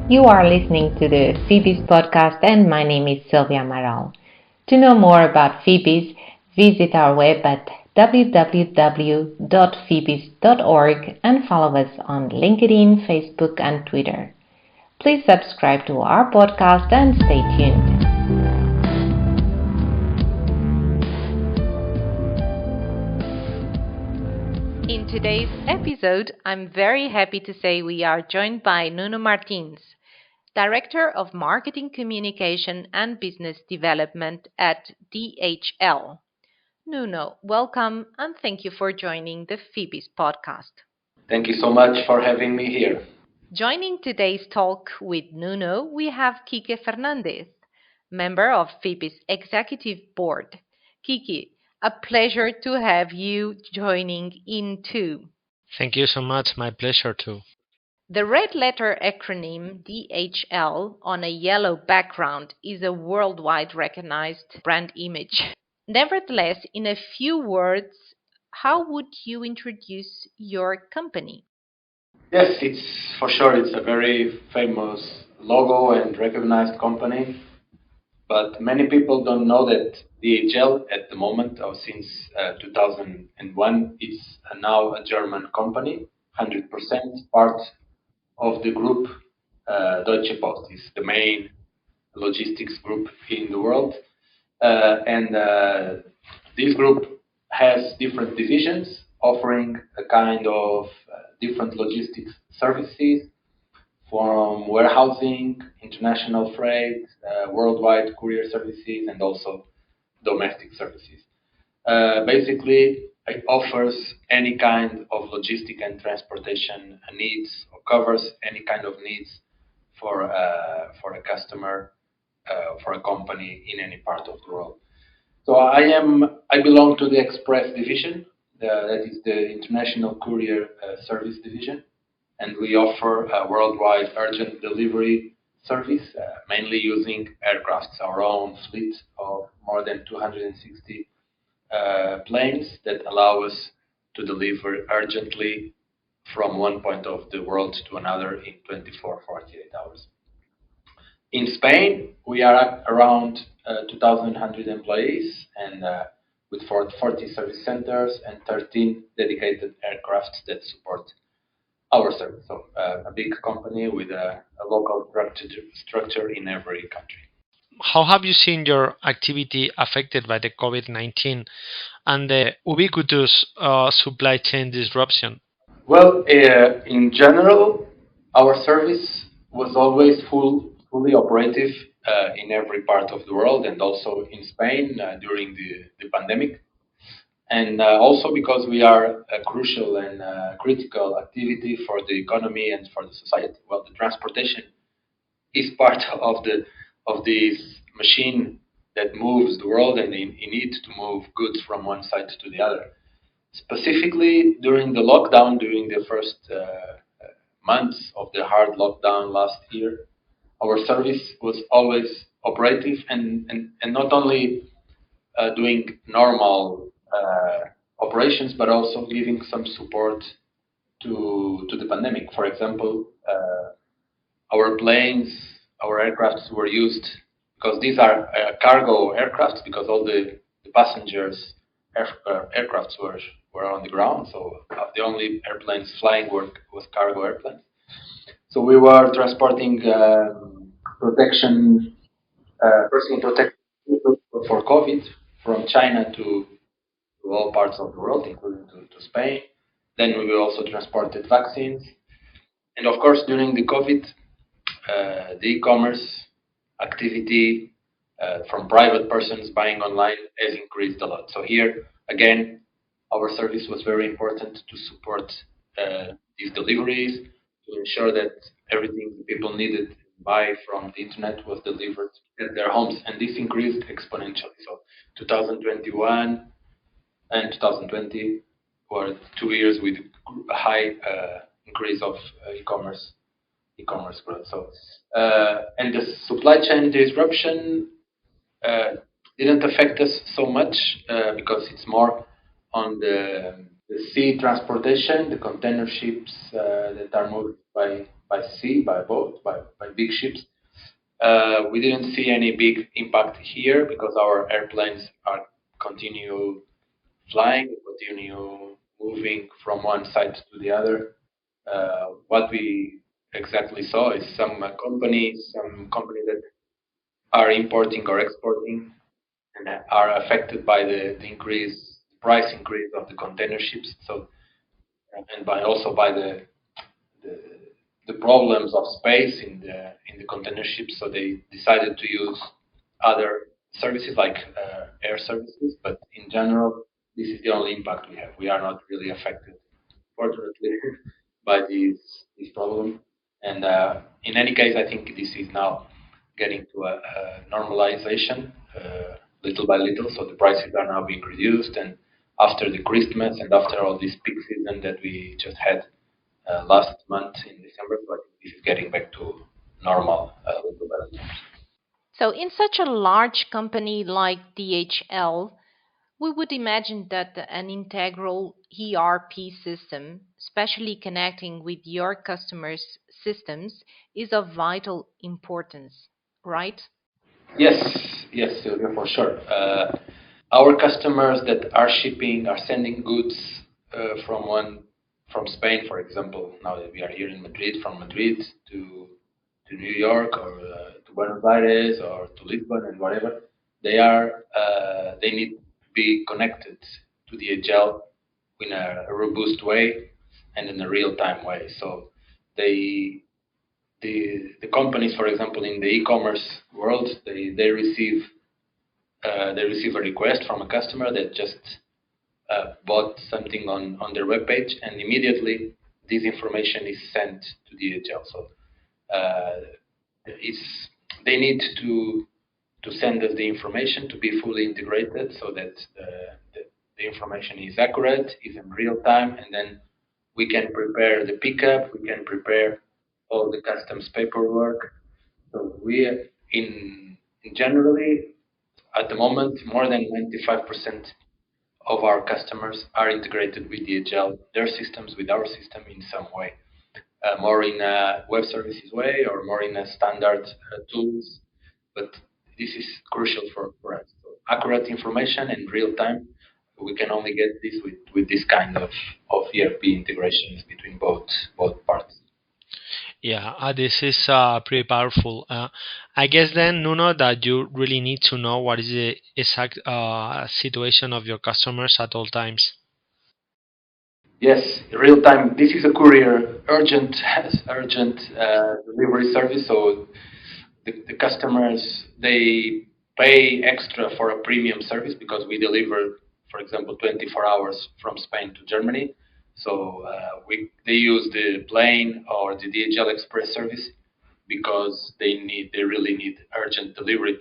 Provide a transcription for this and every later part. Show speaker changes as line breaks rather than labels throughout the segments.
You are listening to the FEBIS podcast, and my name is Sylvia Amaral. To know more about FEBIS, visit our web at www.febis.org and follow us on LinkedIn, Facebook, and Twitter. Please subscribe to our podcast and stay tuned. In today's episode, I'm very happy to say we are joined by Nuno Martins, Director of Marketing Communication and Business Development at DHL. Nuno, welcome and thank you for joining the FEBIS podcast.
Thank you so much for having me here.
Joining today's talk with Nuno, we have Kike Fernandez, member of FEBIS Executive Board. Kike, a pleasure to have you joining in too.
Thank you so much. My pleasure too.
The red letter acronym DHL on a yellow background is a worldwide recognized brand image. Nevertheless, in a few words, how would you introduce your company?
Yes, it's a very famous logo and recognized company, but many people don't know that DHL at the moment, or since 2001, is now a German company, 100% part of the group. Deutsche Post is the main logistics group in the world, and this group has different divisions offering a kind of different logistics services from warehousing, international freight, worldwide courier services, and also domestic services. Basically, it offers any kind of logistic and transportation needs, or covers any kind of needs for a customer, for a company in any part of the world. So I belong to the Express division, that is the International Courier Service division, and we offer a worldwide urgent delivery service, mainly using aircrafts, our own fleet of more than 260 planes that allow us to deliver urgently from one point of the world to another in 48 hours. In Spain, we are at around 2,100 employees and with 40 service centers and 13 dedicated aircrafts that support our service. So a big company with a local structure in every country.
How have you seen your activity affected by the COVID-19 and the ubiquitous supply chain disruption?
Well, in general, our service was always fully operative in every part of the world and also in Spain during the pandemic. And also because we are a crucial and critical activity for the economy and for the society. Well, the transportation is part of this machine that moves the world, and it needs to move goods from one side to the other. Specifically during the lockdown, during the first months of the hard lockdown last year, our service was always operative and not only doing normal operations, but also giving some support to the pandemic. For example, our planes, our aircrafts were used because these are cargo aircrafts, because all the passengers aircrafts were on the ground, so the only airplanes flying was cargo airplanes. So we were transporting protection, personal protection for COVID from China to all parts of the world, including to Spain. Then we also transported vaccines. And of course, during the COVID, the e-commerce activity from private persons buying online has increased a lot. So here, again, our service was very important to support these deliveries, to ensure that everything people needed to buy from the internet was delivered at their homes. And this increased exponentially. So 2021 and 2020 were 2 years with a high increase of e-commerce growth. So and the supply chain disruption didn't affect us so much because it's more on the the sea transportation, the container ships that are moved by sea, by boat, by big ships. We didn't see any big impact here because our airplanes are continue flying, continue moving from one side to the other. What we exactly saw is some companies that are importing or exporting and are affected by the price increase of the container ships. So and by also by the the problems of space in the container ships. So they decided to use other services like air services. But in general, this is the only impact we have. We are not really affected, fortunately, by this problem. And in any case, I think this is now getting to a normalization little by little. So the prices are now being reduced, and after the Christmas and after all this peak season that we just had last month in December, so I think this is getting back to normal little by little.
So, in such a large company like DHL, we would imagine that an integral ERP system, especially connecting with your customers' systems, is of vital importance, right?
Yes, yes, Silvia, for sure. Our customers that are shipping are sending goods from Spain, for example. Now that we are here in Madrid, from Madrid to New York or to Buenos Aires or to Lisbon and whatever, they need to be connected to the DHL in a robust way and in a real time way. So they the companies, for example, in the e-commerce world, they receive a request from a customer that just bought something on their webpage, and immediately this information is sent to DHL. So uh, it's they need to send us the information to be fully integrated, so that the information is accurate, is in real time, and then we can prepare the pickup, we can prepare all the customs paperwork. So we in generally at the moment, more than 95% of our customers are integrated with DHL, their systems with our system in some way, more in a web services way or more in a standard tools. But this is crucial for us. So accurate information in real time. We can only get this with this kind of ERP integrations between both parts.
Yeah, this is pretty powerful. I guess then, Nuno, that you really need to know what is the exact situation of your customers at all times.
Yes, real time. This is a courier urgent delivery service. So the customers they pay extra for a premium service because we deliver, for example, 24 hours from Spain to Germany. So they use the plane or the DHL Express service because they really need urgent delivery.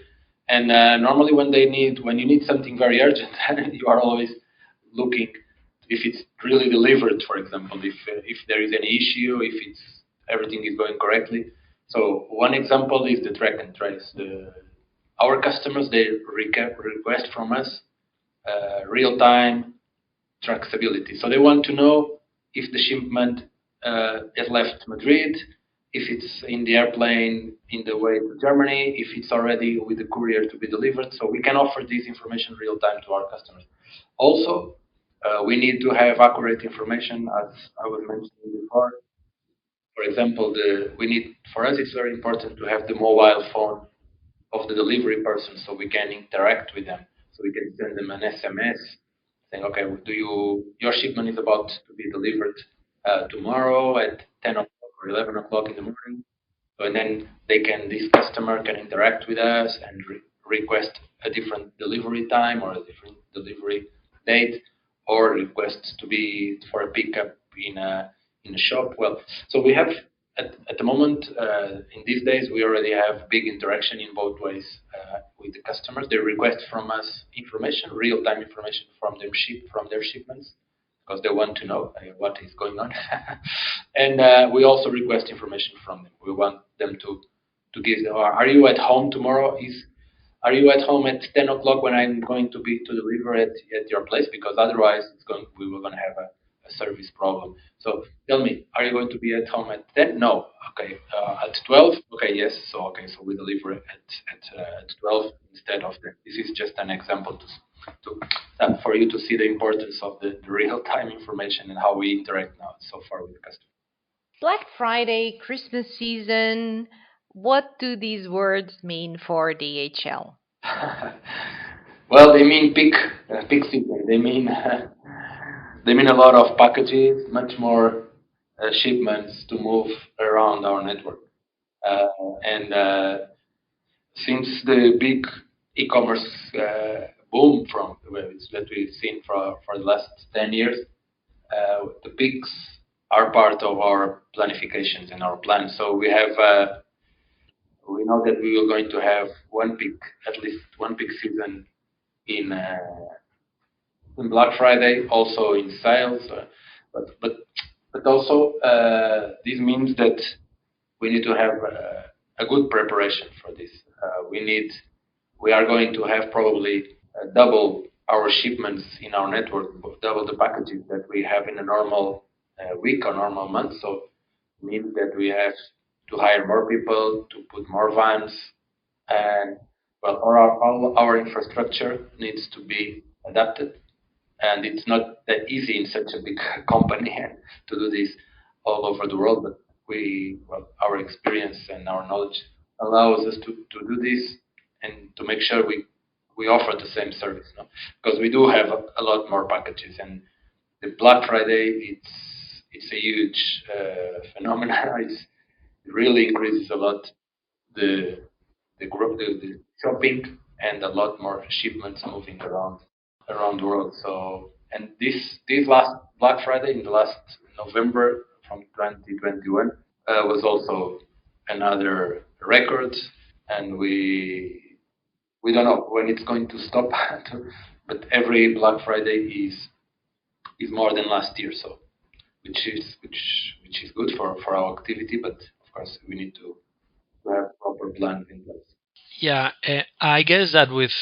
And normally when you need something very urgent, you are always looking if it's really delivered. For example, if there is any issue, if it's everything is going correctly. So one example is the track and trace. Our customers they request from us real time traceability. So they want to know if the shipment has left Madrid, if it's in the airplane in the way to Germany, if it's already with the courier to be delivered. So we can offer this information real time to our customers. Also, we need to have accurate information, as I was mentioning before. For example, we need for us it's very important to have the mobile phone of the delivery person so we can interact with them. So we can send them an SMS saying, okay, your shipment is about to be delivered tomorrow at 10 o'clock or 11 o'clock in the morning. So, and then this customer can interact with us and request a different delivery time or a different delivery date, or request to be for a pickup in a shop. Well, so we have at the moment in these days we already have big interaction in both ways with the customers. They request from us information, real time information from their shipments because they want to know what is going on. And we also request information from them. We want them to give them, are you at home tomorrow? Are you at home at 10 o'clock when I'm going to deliver at your place? Because otherwise we were going to have a service problem. So tell me, are you going to be at home at 10? No. Okay. At 12? Okay, yes. So okay, so we deliver at 12 instead of 10. This is just an example for you to see the importance of the real time information and how we interact now so far with the customer.
Black Friday, Christmas season. What do these words mean for DHL?
Well, they mean peak season. They mean a lot of packages, much more shipments to move around our network. Uh, and since the big e-commerce boom that we've seen for the last 10 years, the peaks are part of our planifications and our plans. So we know that we are going to have at least one peak season in Black Friday, also in sales, but but but also this means that we need to have a good preparation for this. We are going to have probably double our shipments in our network, double the packages that we have in a normal week or normal month. So it means that we have to hire more people, to put more vans, and well, all our infrastructure needs to be adapted, and it's not that easy in such a big company to do this all over the world. But our experience and our knowledge allows us to do this and to make sure we offer the same service, no? Because we do have a lot more packages, and the Black Friday it's a huge phenomenon. It really increases a lot the the shopping and a lot more shipments moving around the world. So and this last Black Friday in the last November from 2021 was also another record, and we don't know when it's going to stop, but every Black Friday is more than last year. So which is good for our activity, but of course we need to have proper plans in place.
Yeah, I guess that with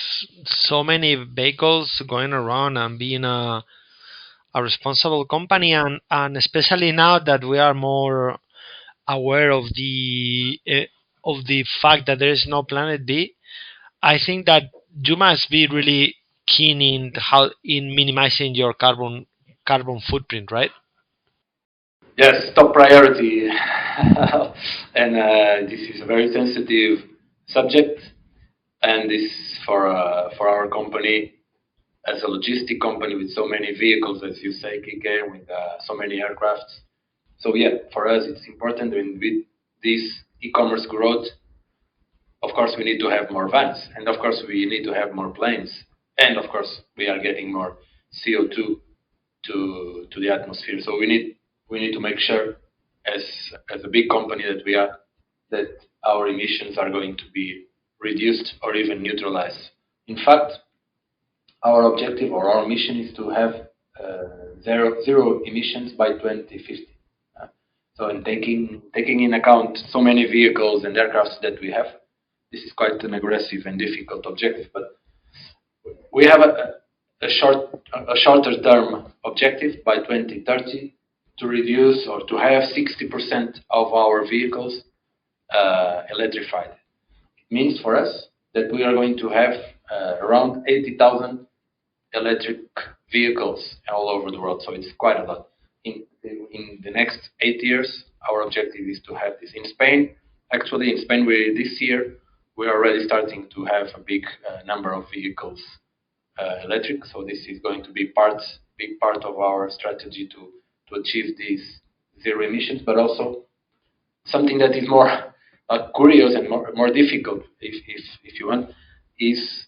so many vehicles going around and being a responsible company, and especially now that we are more aware of the fact that there is no planet B, I think that you must be really keen in minimizing your carbon footprint, right?
Yes, top priority. And this is a very sensitive subject, and this for our company as a logistic company with so many vehicles, as you say, Kike, with so many aircrafts. So yeah, for us it's important. And with this e-commerce growth, of course we need to have more vans, and of course we need to have more planes, and of course we are getting more CO2 to the atmosphere. So we need to make sure, as a big company that we are, that our emissions are going to be reduced or even neutralized. In fact, our objective or our mission is to have zero emissions by 2050. Uh, so, in taking in account so many vehicles and aircrafts that we have, this is quite an aggressive and difficult objective. But we have a shorter term objective by 2030 to reduce or to have 60% of our vehicles electrified. It means for us that we are going to have around 80,000 electric vehicles all over the world. So it's quite a lot. In the next 8 years, our objective is to have this. In Spain, actually, in Spain, this year we're already starting to have a big number of vehicles electric. So this is going to be big part of our strategy to achieve these zero emissions, but also something that is more curious and more difficult, if you want, is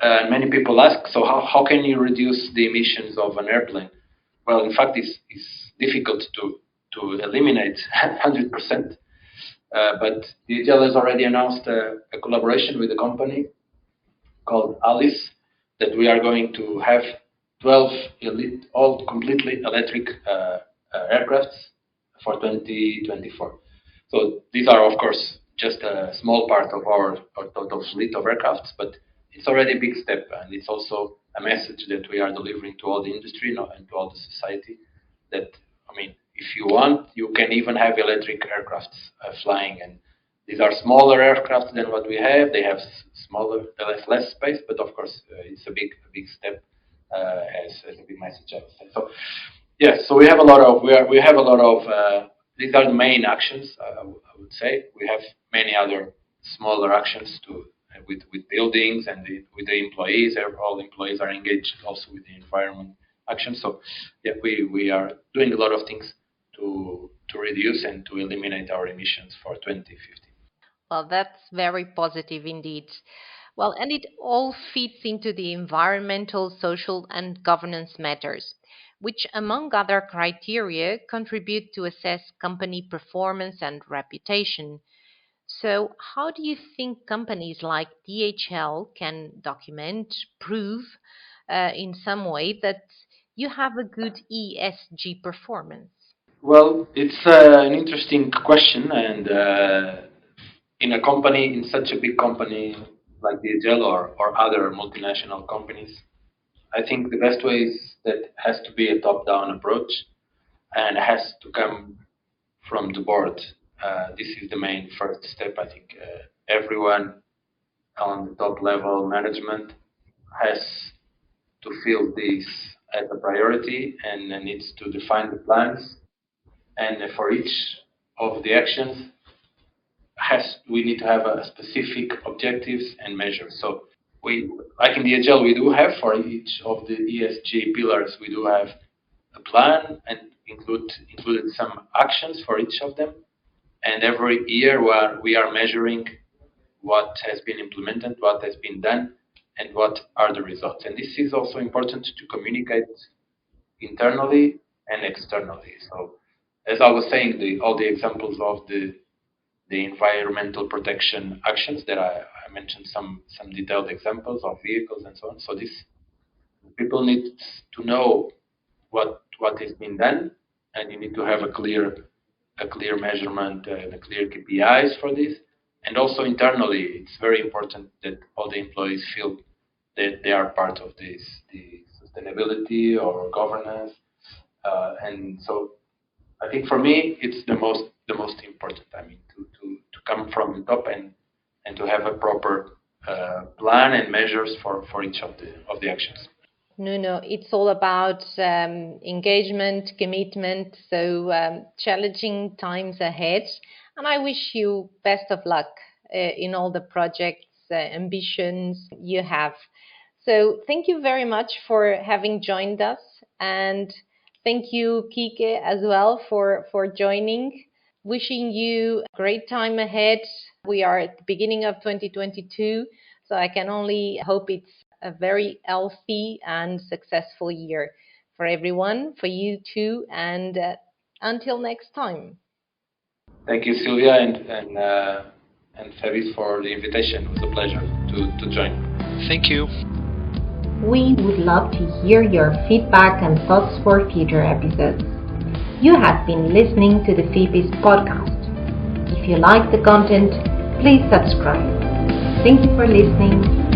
many people ask, so how can you reduce the emissions of an airplane? Well, in fact, it's difficult to eliminate 100%, but DHL has already announced a collaboration with a company called Alice that we are going to have 12 all completely electric aircrafts for 2024. So these are, of course, just a small part of our total fleet of aircrafts, but it's already a big step, and it's also a message that we are delivering to all the industry and to all the society that, I mean, if you want, you can even have electric aircrafts flying, and these are smaller aircraft than what we have. They have smaller, less space, but of course, it's a big step, as a big message, I would say. So, yes, so we have a lot of these are the main actions. I would say we have many other smaller actions to with buildings and with the employees. All employees are engaged also with the environment action. So yeah, we are doing a lot of things to reduce and to eliminate our emissions for 2050.
Well, that's very positive indeed. Well, and it all fits into the environmental, social, and governance matters, which, among other criteria, contribute to assess company performance and reputation. So, how do you think companies like DHL can document, prove in some way that you have a good ESG performance?
Well, it's an interesting question, and in a company, in such a big company like DHL or other multinational companies, I think the best way is that has to be a top-down approach and has to come from the board. This is the main first step. I think everyone on the top level management has to feel this as a priority and needs to define the plans. And for each of the actions, we need to have a specific objectives and measures. So we, like in DHL, we do have for each of the ESG pillars, we do have a plan and included some actions for each of them. And every year we are measuring what has been implemented, what has been done, and what are the results. And this is also important to communicate internally and externally. So, as I was saying, all the examples of the environmental protection actions that I mentioned, some detailed examples of vehicles and so on. So this people need to know what is being done, and you need to have a clear measurement and a clear KPIs for this. And also internally, it's very important that all the employees feel that they are part of the sustainability or governance. And so I think for me, it's the most important. I mean, to come from the top and to have a proper plan and measures for each of the actions.
No, it's all about engagement, commitment, so challenging times ahead. And I wish you best of luck in all the projects, ambitions you have. So thank you very much for having joined us. And thank you, Kike, as well for joining. Wishing you a great time ahead. We are at the beginning of 2022, so I can only hope it's a very healthy and successful year for everyone, for you too, and until next time.
Thank you, Sylvia, and FEBIS for the invitation. It was a pleasure to join.
Thank you.
We would love to hear your feedback and thoughts for future episodes. You have been listening to the FEBIS podcast. If you like the content, please subscribe. Thank you for listening.